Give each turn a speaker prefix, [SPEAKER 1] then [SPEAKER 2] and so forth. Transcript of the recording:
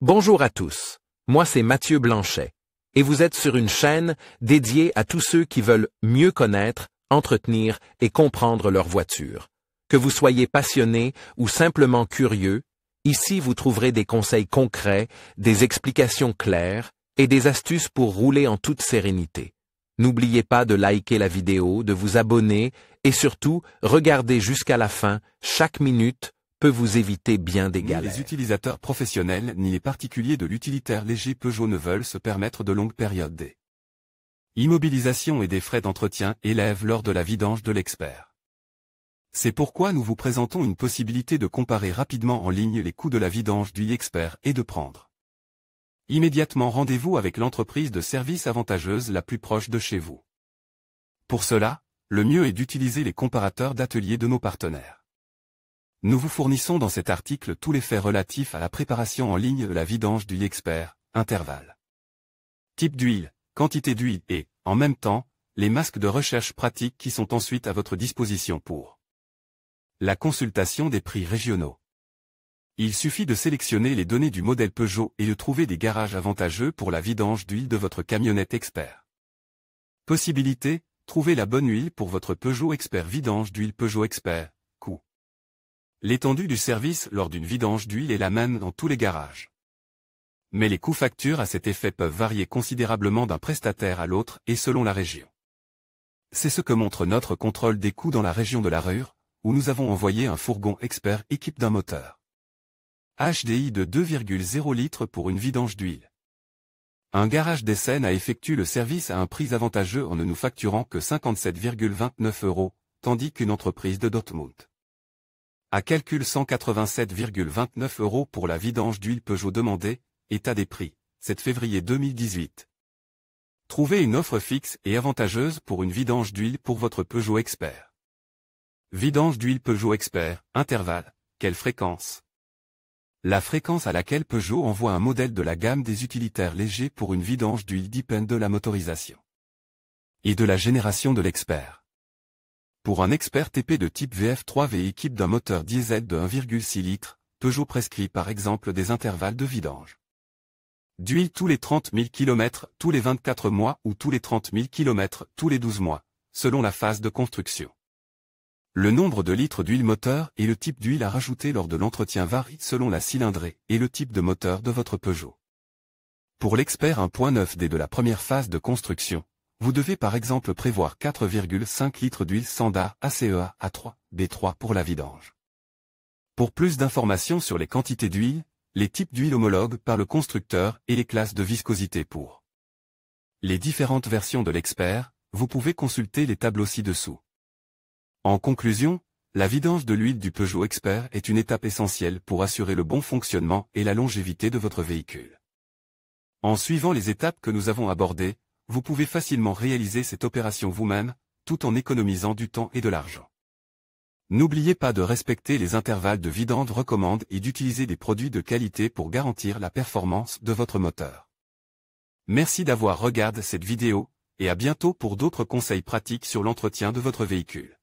[SPEAKER 1] Bonjour à tous, moi c'est Mathieu Blanchet, et vous êtes sur une chaîne dédiée à tous ceux qui veulent mieux connaître, entretenir et comprendre leur voiture. Que vous soyez passionné ou simplement curieux, ici vous trouverez des conseils concrets, des explications claires et des astuces pour rouler en toute sérénité. N'oubliez pas de liker la vidéo, de vous abonner et surtout, regardez jusqu'à la fin, chaque minute peut vous éviter bien des galères.
[SPEAKER 2] Ni les utilisateurs professionnels ni les particuliers de l'utilitaire léger Peugeot ne veulent se permettre de longues périodes des immobilisations et des frais d'entretien élèves lors de la vidange de l'expert. C'est pourquoi nous vous présentons une possibilité de comparer rapidement en ligne les coûts de la vidange d'huile expert et de prendre immédiatement rendez-vous avec l'entreprise de service avantageuse la plus proche de chez vous. Pour cela, le mieux est d'utiliser les comparateurs d'ateliers de nos partenaires. Nous vous fournissons dans cet article tous les faits relatifs à la préparation en ligne de la vidange d'huile expert, intervalle, type d'huile, quantité d'huile et, en même temps, les masques de recherche pratiques qui sont ensuite à votre disposition pour la consultation des prix régionaux. Il suffit de sélectionner les données du modèle Peugeot et de trouver des garages avantageux pour la vidange d'huile de votre camionnette expert. Possibilité, trouver la bonne huile pour votre Peugeot expert vidange d'huile Peugeot expert, coût. L'étendue du service lors d'une vidange d'huile est la même dans tous les garages. Mais les coûts factures à cet effet peuvent varier considérablement d'un prestataire à l'autre et selon la région. C'est ce que montre notre contrôle des coûts dans la région de la Ruhr, où nous avons envoyé un fourgon expert équipé d'un moteur HDI de 2,0 litres pour une vidange d'huile. Un garage d'Essen a effectué le service à un prix avantageux en ne nous facturant que 57,29 €, tandis qu'une entreprise de Dortmund a calculé 187,29 € pour la vidange d'huile Peugeot demandée, état des prix, 7 février 2018. Trouvez une offre fixe et avantageuse pour une vidange d'huile pour votre Peugeot expert. Vidange d'huile Peugeot expert, intervalle, quelle fréquence? La fréquence à laquelle Peugeot envoie un modèle de la gamme des utilitaires légers pour une vidange d'huile dépend de la motorisation et de la génération de l'expert. Pour un expert TP de type VF3V équipe d'un moteur diesel de 1,6 litres, Peugeot prescrit par exemple des intervalles de vidange d'huile tous les 30 000 km, tous les 24 mois ou tous les 30 000 km, tous les 12 mois, selon la phase de construction. Le nombre de litres d'huile moteur et le type d'huile à rajouter lors de l'entretien varient selon la cylindrée et le type de moteur de votre Peugeot. Pour l'expert 1.9D de la première phase de construction, vous devez par exemple prévoir 4,5 litres d'huile standard ACEA A3, B3 pour la vidange. Pour plus d'informations sur les quantités d'huile, les types d'huile homologues par le constructeur et les classes de viscosité pour les différentes versions de l'expert, vous pouvez consulter les tableaux ci-dessous. En conclusion, la vidange de l'huile du Peugeot expert est une étape essentielle pour assurer le bon fonctionnement et la longévité de votre véhicule. En suivant les étapes que nous avons abordées, vous pouvez facilement réaliser cette opération vous-même, tout en économisant du temps et de l'argent. N'oubliez pas de respecter les intervalles de vidange recommandés et d'utiliser des produits de qualité pour garantir la performance de votre moteur. Merci d'avoir regardé cette vidéo, et à bientôt pour d'autres conseils pratiques sur l'entretien de votre véhicule.